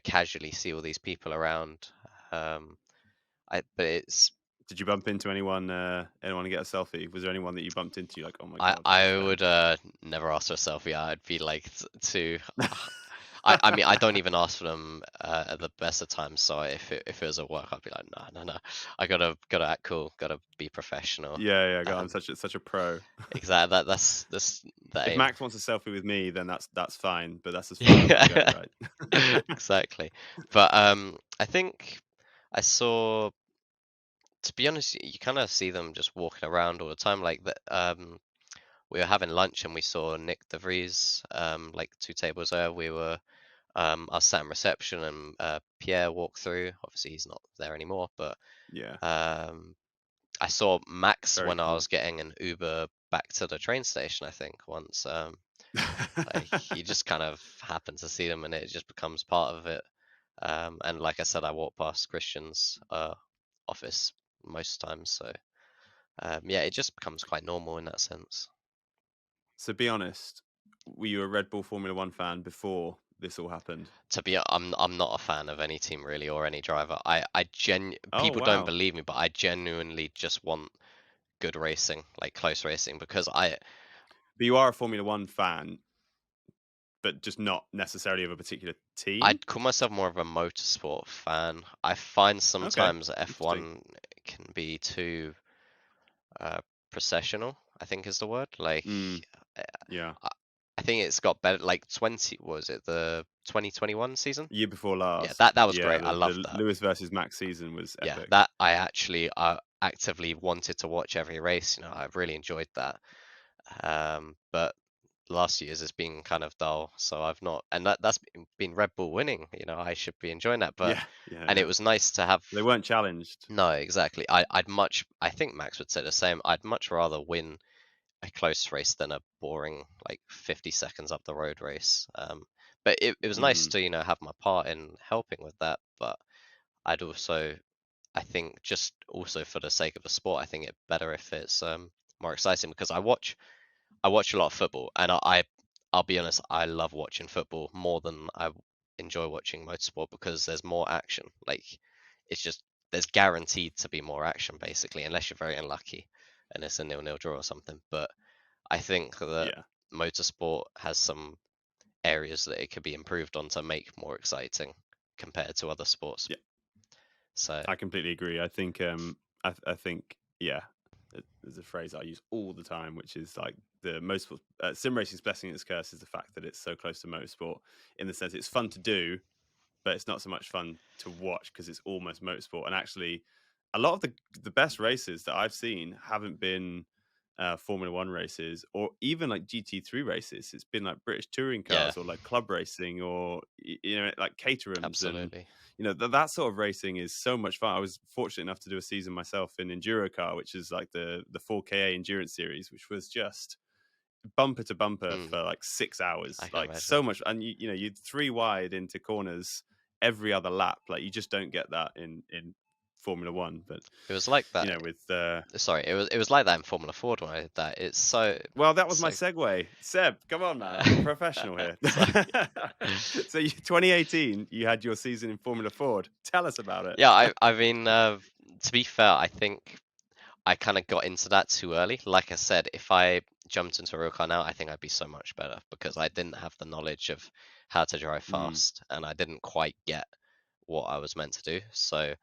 casually see all these people around. But it's Did you bump into anyone to get a selfie? Was there anyone that you bumped into, like, oh my I god, that's I them? would never ask for a selfie. I'd be like to I mean I don't even ask for them at the best of times. So if it was at work, I'd be like, no. I gotta act cool, gotta be professional. Yeah, God, I'm Um, such a pro. exactly. That's the If aim. Max wants a selfie with me, then that's fine, but that's as far as I go, right? Exactly. But I think I saw. To be honest, you kind of see them just walking around all the time. Like that. We were having lunch and we saw Nick DeVries, like 2 tables there. I was sat in reception and Pierre walked through. Obviously, he's not there anymore, but Yeah, um, I saw Max very when I cool. was getting an Uber back to the train station, I think, once. Like, you just kind of happen to see them and it just becomes part of it. And like I said, I walk past Christian's office most times. So, yeah, it just becomes quite normal in that sense. So be honest, were you a Red Bull Formula One fan before this all happened? I'm not a fan of any team really or any driver. Oh People don't wow. believe me, but I genuinely just want good racing, like close racing, because But you are a Formula One fan, but just not necessarily of a particular team? I'd call myself more of a motorsport fan. I find Okay, sometimes interesting. F1 can be too uh, processional, I think is the word. Like, Mm, uh, yeah. I I think it's got better. Like was it the 2021 season? Year before Yeah, last. that was Yeah, great. I loved the that. Lewis versus Max season was Yeah, epic. that I actually actively wanted to watch every race. You know, I really enjoyed that. But last year's has been kind of dull, so I've not, and that's been Red Bull winning. You know, I should be enjoying that. But Yeah, yeah, and it yeah. was nice to have. They weren't challenged. No, exactly. I think Max would say the same. I'd much rather win a close race than a boring like 50 seconds up the road race. But it was nice Mm, to have my part in helping with that. But I'd also I think just also for the sake of the sport, I think it better if it's more exciting because I watch a lot of football and I'll be honest, I love watching football more than I enjoy watching motorsport because there's more action. Like it's just there's guaranteed to be more action basically, unless you're very unlucky and it's a 0-0 draw or something. But I think that yeah. motorsport has some areas that it could be improved on to make more exciting compared to other sports. Yeah. So I completely agree. I think I think yeah, there's a phrase I use all the time, which is like the most sim racing's blessing and its curse is the fact that it's so close to motorsport in the sense it's fun to do, but it's not so much fun to watch because it's almost motorsport. And actually, a lot of the best races that I've seen haven't been Formula One races or even like GT3 races. It's been like British touring yeah, cars or like club racing or like caterhams and absolutely. that sort of racing is so much fun. I was fortunate enough to do a season myself in Enduro car, which is like the 4KA endurance series, which was just bumper to bumper Mm, for like 6 hours, I can like imagine. so much. And you'd three wide into corners every other lap. Like you just don't get that in Formula One. But It was like that. with Sorry, it was like that in Formula Ford when I did that. It's so well, that was my so. segue. Seb, come on, man. I'm a professional here. Sorry. So 2018, you had your season in Formula Ford. Tell us about it. Yeah, I mean, to be fair, I think I kind of got into that too early. Like I said, if I jumped into a real car now, I think I'd be so much better because I didn't have the knowledge of how to drive Mm, fast and I didn't quite get what I was meant to do. So,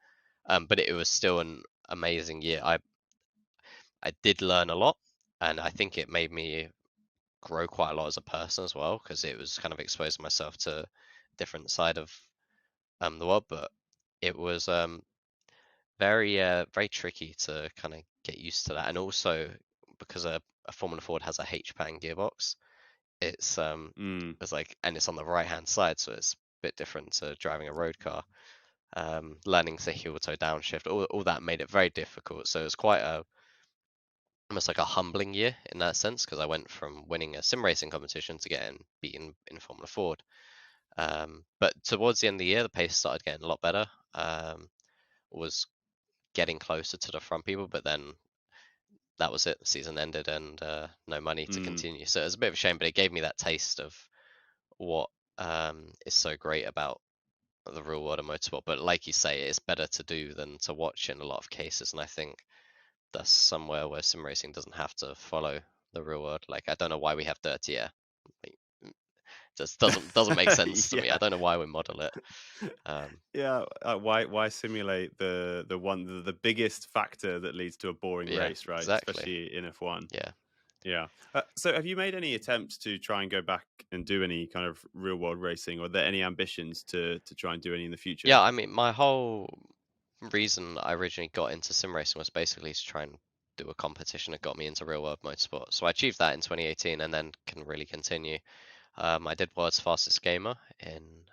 but it was still an amazing year. I did learn a lot, and I think it made me grow quite a lot as a person as well because it was kind of exposing myself to different side of the world. But it was very tricky to kind of get used to that, and also because a Formula Ford has a H-pan gearbox, it's mm. it's like and it's on the right hand side, so it's a bit different to driving a road car. Learning to heel toe downshift, all that made it very difficult. So it was quite a almost like a humbling year in that sense because I went from winning a sim racing competition to getting beaten in Formula Ford. But towards the end of the year, the pace started getting a lot better. Was getting closer to the front people, but then that was it. The season ended and no money to continue. So it was a bit of a shame, but it gave me that taste of what is so great about the real world of motorsport. But like you say, it's better to do than to watch in a lot of cases. And I think that's somewhere where sim racing doesn't have to follow the real world. Like, I don't know why we have dirty air. Like, just doesn't make sense to me. I don't know why we model it. Yeah, why simulate the biggest factor that leads to a boring Yeah, race, right? exactly. Especially in F1. Yeah. Yeah. So have you made any attempts to try and go back and do any kind of real world racing, or are there any ambitions to try and do any in the future? Yeah, I mean, my whole reason I originally got into sim racing was basically to try and do a competition that got me into real world motorsport. So I achieved that in 2018 and then can really continue. I did World's Fastest Gamer in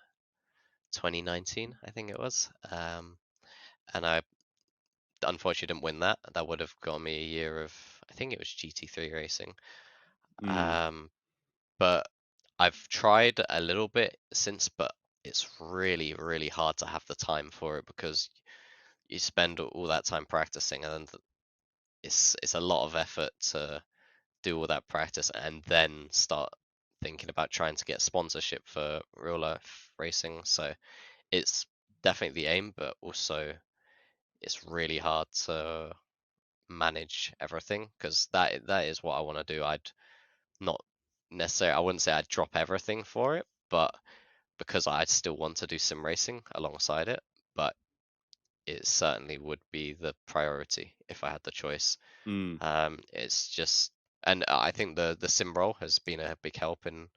2019, I think it was. And I unfortunately didn't win that. That would have got me a year of, I think it was GT3 racing. Mm, But I've tried a little bit since, but it's really, really hard to have the time for it because you spend all that time practicing and then it's a lot of effort to do all that practice and then start thinking about trying to get sponsorship for real life racing. So it's definitely the aim, but also it's really hard to manage everything because that is what I want to do. I'd not necessarily, I wouldn't say I'd drop everything for it, but because I still want to do sim racing alongside it, but it certainly would be the priority if I had the choice. mm. It's just, and I think the sim role has been a big help in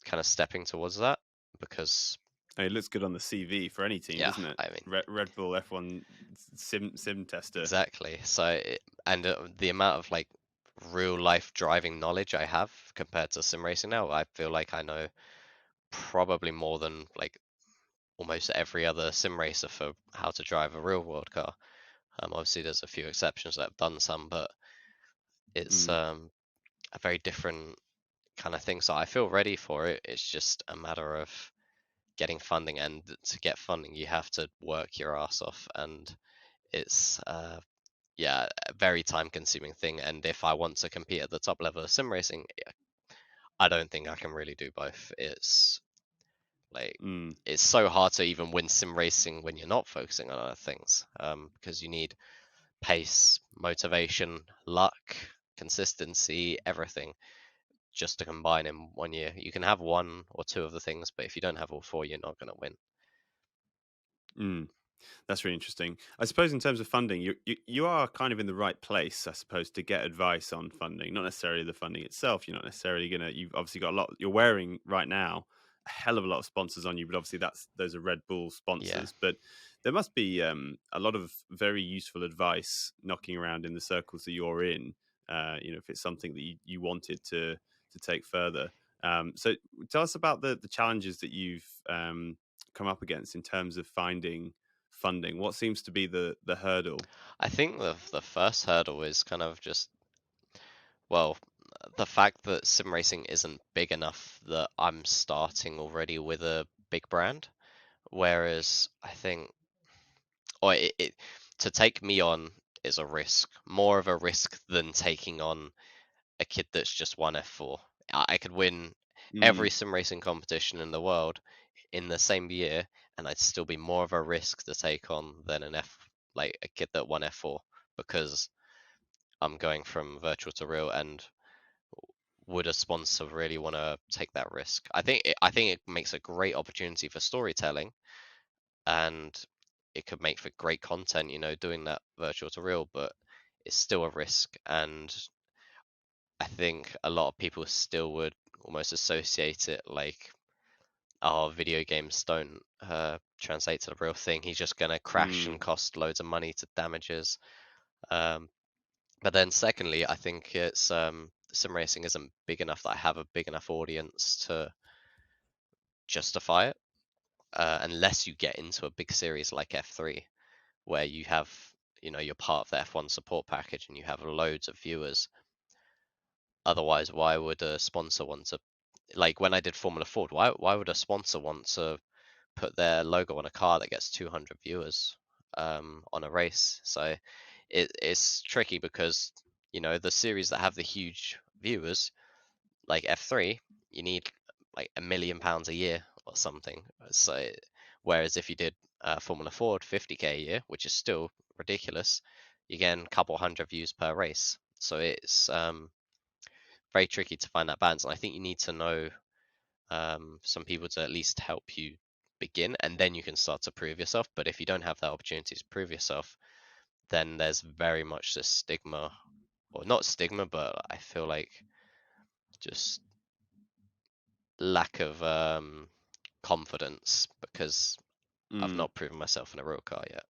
kind of stepping towards that because, It looks good on the CV for any team, yeah, doesn't it? I mean, Red Bull F1 sim tester. exactly. So, and the amount of like real life driving knowledge I have compared to sim racing now, I feel like I know probably more than like almost every other sim racer for how to drive a real world car. Obviously, there's a few exceptions that have done some, but it's Mm, a very different kind of thing. So I feel ready for it. It's just a matter of getting funding, and to get funding, you have to work your ass off, and it's yeah, a very time-consuming thing. And if I want to compete at the top level of sim racing, I don't think I can really do both. It's like mm, it's so hard to even win sim racing when you're not focusing on other things, because you need pace, motivation, luck, consistency, everything just to combine in 1 year. You can have one or two of the things, but if you don't have all four, you're not going to win. mm. That's really interesting. I suppose in terms of funding, you are kind of in the right place, I suppose, to get advice on funding. Not necessarily the funding itself. You're not necessarily gonna. You've obviously got a lot. You're wearing right now a hell of a lot of sponsors on you, but obviously those are Red Bull Yeah. sponsors. But there must be a lot of very useful advice knocking around in the circles that you're in. If it's something that you wanted to take further. So tell us about the challenges that you've come up against in terms of finding funding. What seems to be the hurdle? I think the first hurdle is kind of just, well, the fact that sim racing isn't big enough that I'm starting already with a big brand. Whereas I think, or to take me on is a risk, more of a risk than taking on a kid that's just won F4. I could win every Mm, sim racing competition in the world in the same year, and I'd still be more of a risk to take on than like a kid that won F4, because I'm going from virtual to real, and would a sponsor really want to take that risk? I think it makes a great opportunity for storytelling, and it could make for great content, doing that virtual to real, but it's still a risk. And I think a lot of people still would almost associate it like, oh, video games don't translate to the real thing. He's just gonna crash and mm, cost loads of money to damages. Um, but then secondly, I think it's sim racing isn't big enough that I have a big enough audience to justify it, unless you get into a big series like F3, where you have, you're part of the F1 support package and you have loads of viewers. Otherwise, why would a sponsor want to like when I did Formula Ford, why would a sponsor want to put their logo on a car that gets 200 viewers on a race? So it's tricky because, you know, the series that have the huge viewers, like F3, you need like £1 million a year or something. So whereas if you did Formula Ford 50k a year, which is still ridiculous, you get a couple hundred views per race. So it's very tricky to find that balance, and I think you need to know some people to at least help you begin, and then you can start to prove yourself. But if you don't have that opportunity to prove yourself, then there's very much this stigma, or not stigma, but I feel like just lack of confidence because I've not proven myself in a real car yet.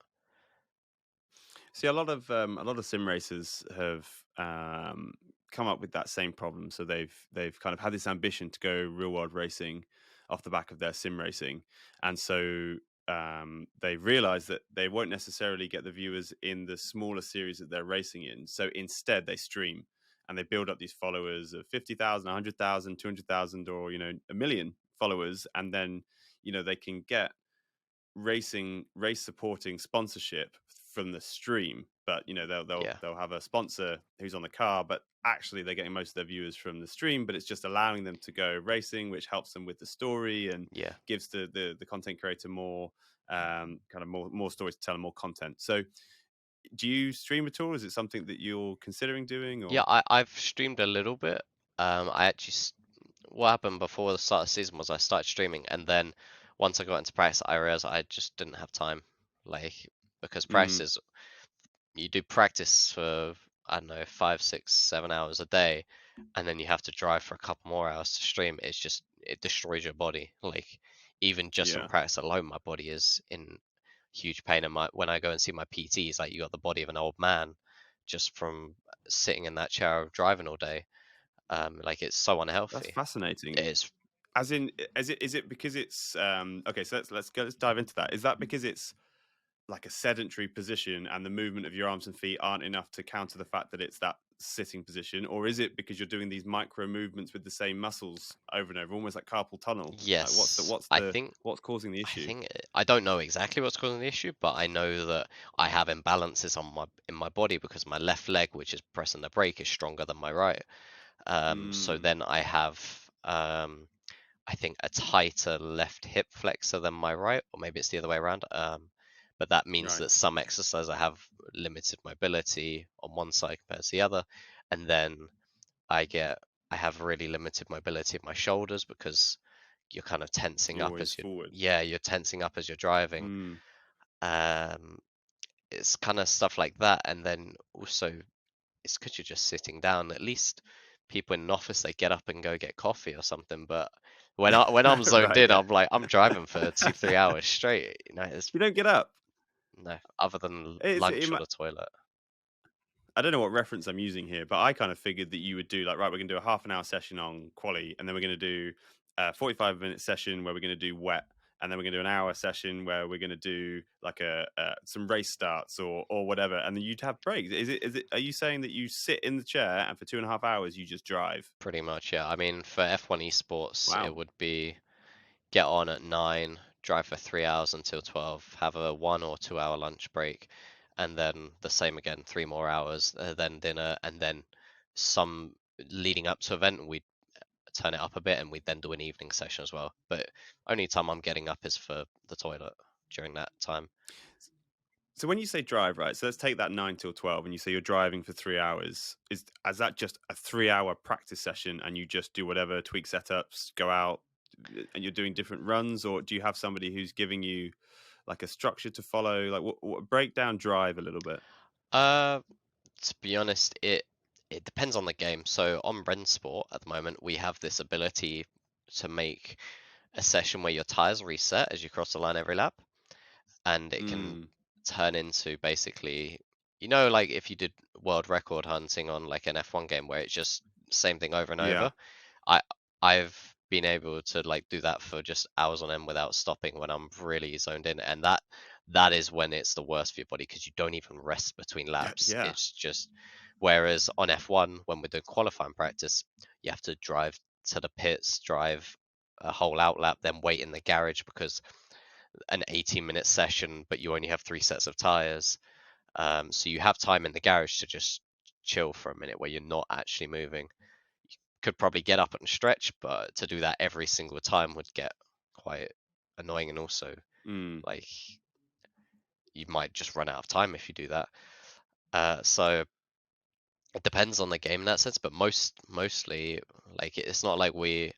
See, a lot of sim racers have come up with that same problem. So they've kind of had this ambition to go real world racing off the back of their sim racing, and so they realize that they won't necessarily get the viewers in the smaller series that they're racing in. So instead, they stream and they build up these followers of 50,000, 100,000, 200,000, or 1 million followers, and then they can get race supporting sponsorship from the stream, but they'll have a sponsor who's on the car, but actually they're getting most of their viewers from the stream, but it's just allowing them to go racing, which helps them with the story and gives the content creator more kind of more stories to tell and more content. So do you stream at all? Is it something that you're considering doing? Or Yeah, I've streamed a little bit. I actually what happened before the start of the season was I started streaming, and then once I got into practice, I realized I just didn't have time, like, because practice, you do practice for, I don't know, 5, 6, 7 hours a day, and then you have to drive for a couple more hours to stream. It destroys your body. Like, even just from practice alone, my body is in huge pain. And when I go and see my PTs, like, you got the body of an old man just from sitting in that chair of driving all day. Like, it's so unhealthy. That's fascinating. It is. As in, is it because it's okay? So let's dive into that. Is that because it's like a sedentary position and the movement of your arms and feet aren't enough to counter the fact that it's that sitting position, or is it because you're doing these micro movements with the same muscles over and over, almost like carpal tunnel? Yes. Like what's causing the issue? I don't know exactly what's causing the issue, but I know that I have imbalances in my body because my left leg, which is pressing the brake, is stronger than my right. So then I have I think a tighter left hip flexor than my right, or maybe it's the other way around. But that means that some exercise I have limited mobility on one side compared to the other, and then I have really limited mobility of my shoulders because you're kind of tensing You're up always as forward. you're tensing up as you're driving. It's kind of stuff like that, and then also it's because you're just sitting down. At least people in an office, they get up and go get coffee or something. But when I'm zoned in, I'm like, I'm driving for 2-3 hours straight. You know, you don't get up. No, other than lunch or the toilet. I don't know what reference I'm using here, but I kind of figured that you would do like, right, we're going to do a half an hour session on quali, and then we're going to do a 45-minute session where we're going to do wet, and then we're going to do an hour session where we're going to do like some race starts or whatever, and then you'd have breaks. Is it? Are you saying that you sit in the chair and for 2.5 hours you just drive? Pretty much, yeah. I mean, for F1 Esports, Wow. it would be get on at 9, drive for 3 hours until 12, have a 1 or 2 hour lunch break, and then the same again, 3 more hours, then dinner, and then some leading up to event, we'd turn it up a bit, and we'd then do an evening session as well. But only time I'm getting up is for the toilet during that time. So when you say drive, right? So let's take that 9 till 12, and you say you're driving for 3 hours. Is that just a 3-hour practice session, and you just do whatever, tweak setups, go out, and you're doing different runs, or do you have somebody who's giving you like a structure to follow? Like, what break down drive a little bit? To be honest, it depends on the game. So on Rensport at the moment, we have this ability to make a session where your tires reset as you cross the line every lap, and it can turn into basically, like if you did world record hunting on like an F1 game where it's just same thing over and over. I've been able to like do that for just hours on end without stopping when I'm really zoned in, and that is when it's the worst for your body because you don't even rest between laps. It's just, whereas on F1 when we're doing qualifying practice, you have to drive to the pits, drive a whole outlap, then wait in the garage because an 18-minute session, but you only have 3 sets of tires. So you have time in the garage to just chill for a minute where you're not actually moving. You could probably get up and stretch, but to do that every single time would get quite annoying, and also like you might just run out of time if you do that. So it depends on the game in that sense, but mostly like it's not like we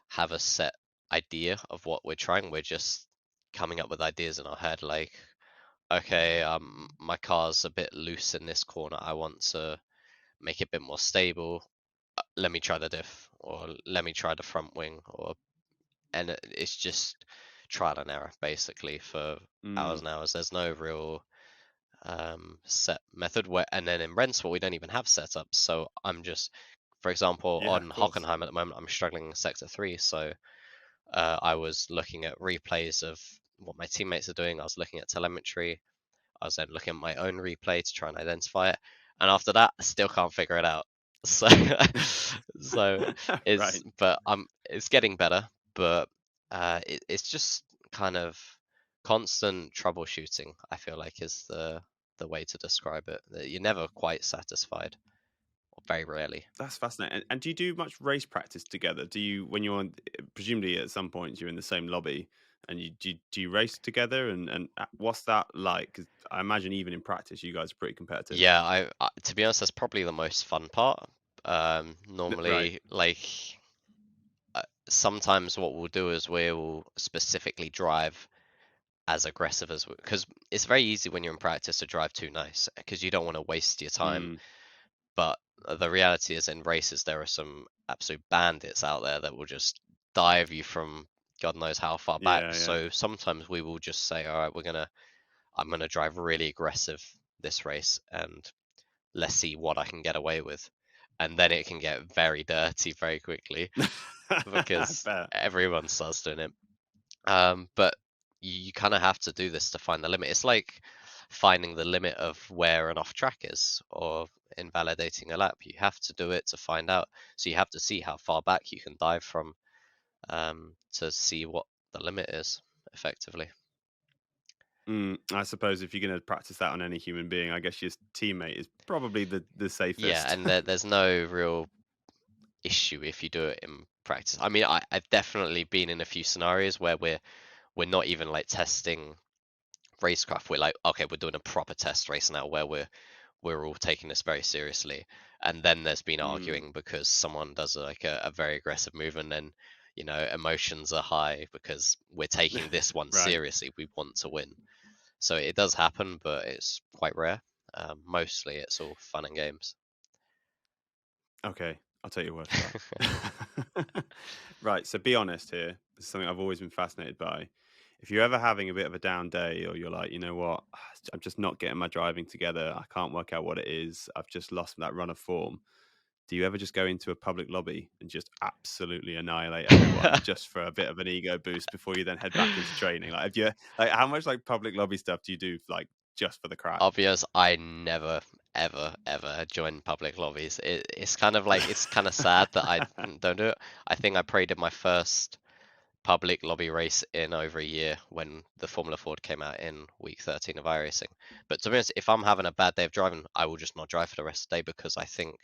have a set idea of what we're trying. We're just coming up with ideas in our head, like, okay, my car's a bit loose in this corner. I want to make it a bit more stable. Let me try the diff, or let me try the front wing, and it's just trial and error basically for hours and hours. There's no real set method where, and then in Rennsport we don't even have setups. So I'm just, for example, Yeah, on of course. Hockenheim at the moment, I'm struggling in Sector 3. So I was looking at replays of what my teammates are doing. I was looking at telemetry. I was then looking at my own replay to try and identify it. And after that, I still can't figure it out. So, so Right. it's getting better, but it's just kind of constant troubleshooting. I feel like is the way to describe it. That you're never quite satisfied, or very rarely. That's fascinating. And do you do much race practice together? Do you, when you're on, presumably at some point you're in the same lobby, and do you race together? And what's that like? 'Cause I imagine even in practice, you guys are pretty competitive. Yeah, to be honest, that's probably the most fun part. Right. Normally, like sometimes what we'll do is we'll specifically drive as aggressive as because it's very easy when you're in practice to drive too nice because you don't want to waste your time. Mm, But the reality is in races there are some absolute bandits out there that will just dive you from God knows how far back. yeah, yeah. So sometimes we will just say, all right, I'm gonna drive really aggressive this race and let's see what I can get away with. And then it can get very dirty very quickly I because bet. everyone starts doing it. But you kind of have to do this to find the limit. It's like finding the limit of where an off track is or invalidating a lap. You have to do it to find out. So you have to see how far back you can dive from to see what the limit is effectively. I suppose if you're going to practice that on any human being, I guess your teammate is probably the Yeah, safest. and there's no real issue if you do it in practice. I mean, I've definitely been in a few scenarios where we're not even like testing racecraft. We're like, okay, we're doing a proper test race now where we're all taking this very seriously. And then there's been Mm, arguing because someone does like a very aggressive move, and then emotions are high because we're taking this one right. seriously. We want to win. So it does happen, but it's quite rare. Mostly it's all fun and games. Okay, I'll take your word for that. Right, so be honest here. This is something I've always been fascinated by. If you're ever having a bit of a down day, or you're like, you know what, I'm just not getting my driving together, I can't work out what it is, I've just lost that run of form. Do you ever just go into a public lobby and just absolutely annihilate everyone just for a bit of an ego boost before you then head back into training? Like, have you, like, how much like public lobby stuff do you do, like, just for the crack? I'll be honest, I never, ever, ever join public lobbies. It's kind of like it's kind of sad that I don't do it. I think I probably did my first public lobby race in over a year when the Formula Ford came out in week 13 of iRacing. But to be honest, if I'm having a bad day of driving, I will just not drive for the rest of the day because I think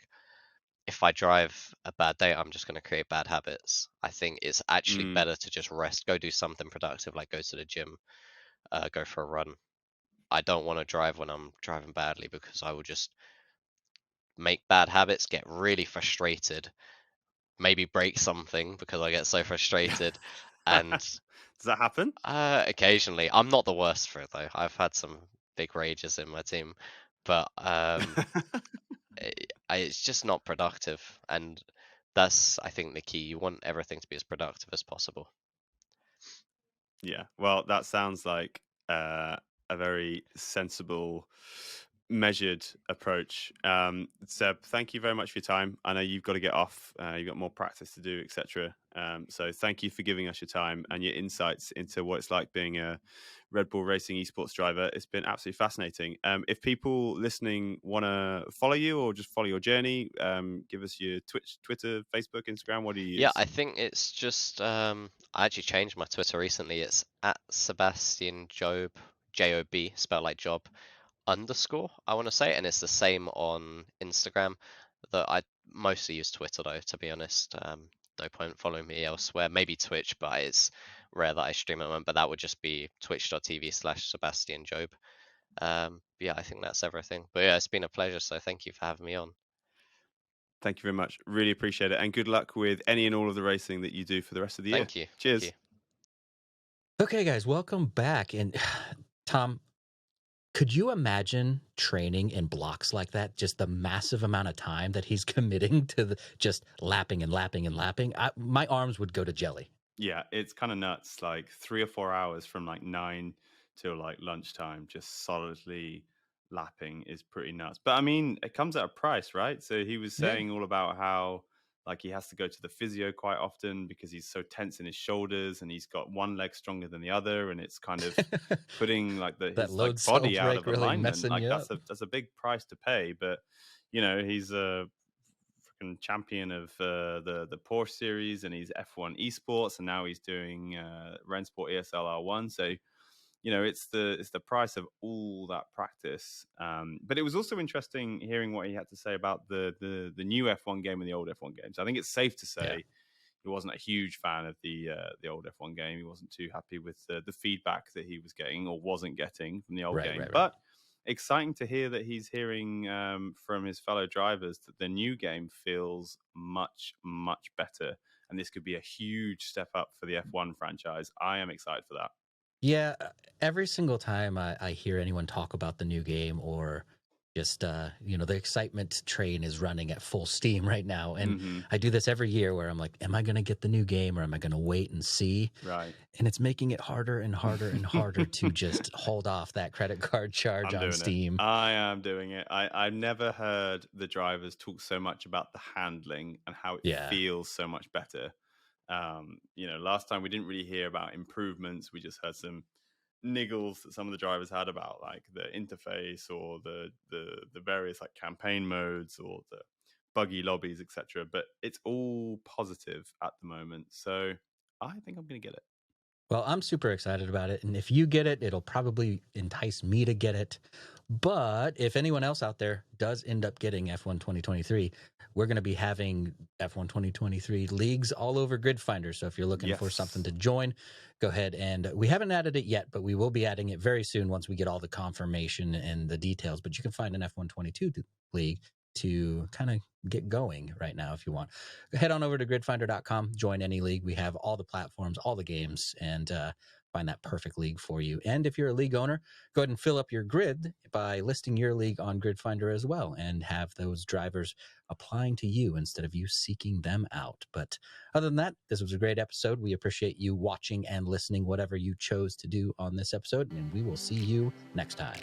if I drive a bad day, I'm just going to create bad habits. I think it's actually Mm, better to just rest, go do something productive, like go to the gym, go for a run. I don't want to drive when I'm driving badly because I will just make bad habits, get really frustrated, maybe break something because I get so frustrated. And does that happen? occasionally, I'm not the worst for it though. I've had some big rages in my team, but it's just not productive. And that's, I think, the key. You want everything to be as productive as possible. Yeah, well, that sounds like a very sensible measured approach. Seb, thank you very much for your time. I know you've got to get off. You've got more practice to do, etc. So thank you for giving us your time and your insights into what it's like being a Red Bull Racing esports driver. It's been absolutely fascinating. If people listening want to follow you or just follow your journey, give us your Twitch, Twitter, Facebook, Instagram. What do you use? Yeah, I think it's just I actually changed my Twitter recently. It's at Sebastian Job, Job, spelled like job, _ I want to say, and it's the same on Instagram. That I mostly use Twitter though, to be honest. No point following me elsewhere. Maybe Twitch, but it's rare that I stream at the moment. But that would just be twitch.tv/Sebastian Job. Yeah, I think that's everything. But yeah, it's been a pleasure. So thank you for having me on. Thank you very much. Really appreciate it. And good luck with any and all of the racing that you do for the rest of the year. Thank you. Cheers. Thank you. Okay, guys, welcome back. And Tom, could you imagine training in blocks like that? Just the massive amount of time that he's committing to just lapping and lapping and lapping. My arms would go to jelly. Yeah, it's kind of nuts. Like 3 or 4 hours from like 9 till like lunchtime, just solidly lapping is pretty nuts. But I mean, it comes at a price, right? So he was saying all about how like he has to go to the physio quite often because he's so tense in his shoulders and he's got one leg stronger than the other, and it's kind of putting like his like, body out of really alignment. Like that's a big price to pay. But you know, he's a champion of the Porsche series, and he's F1 Esports, and now he's doing Rennsport ESL R1. So you know, it's the price of all that practice. But it was also interesting hearing what he had to say about the new F1 game and the old F1 games. I think it's safe to say he wasn't a huge fan of the old F1 game. He wasn't too happy with the feedback that he was getting or wasn't getting from the old game. But exciting to hear that he's hearing from his fellow drivers that the new game feels much, much better. And this could be a huge step up for the F1 franchise. I am excited for that. Yeah, every single time I hear anyone talk about the new game or just, you know, the excitement train is running at full steam right now. And I do this every year where I'm like, am I going to get the new game or am I going to wait and see? Right. And it's making it harder and harder and harder to just hold off that credit card charge on Steam. I am doing it. I've never heard the drivers talk so much about the handling and how it feels so much better. You know, last time we didn't really hear about improvements. We just heard some niggles that some of the drivers had about like the interface or the various like campaign modes or the buggy lobbies, etc. But it's all positive at the moment. So I think I'm going to get it. Well, I'm super excited about it. And if you get it, it'll probably entice me to get it. But if anyone else out there does end up getting F1 2023, we're going to be having F1 2023 leagues all over Grid Finder. So if you're looking for something to join, go ahead. And we haven't added it yet, but we will be adding it very soon once we get all the confirmation and the details. But you can find an F1 22 league to kind of get going right now if you want. Head on over to gridfinder.com, join any league. We have all the platforms, all the games, and find that perfect league for you. And if you're a league owner, go ahead and fill up your grid by listing your league on Grid Finder as well and have those drivers applying to you instead of you seeking them out. But other than that, this was a great episode. We appreciate you watching and listening, whatever you chose to do on this episode, and we will see you next time.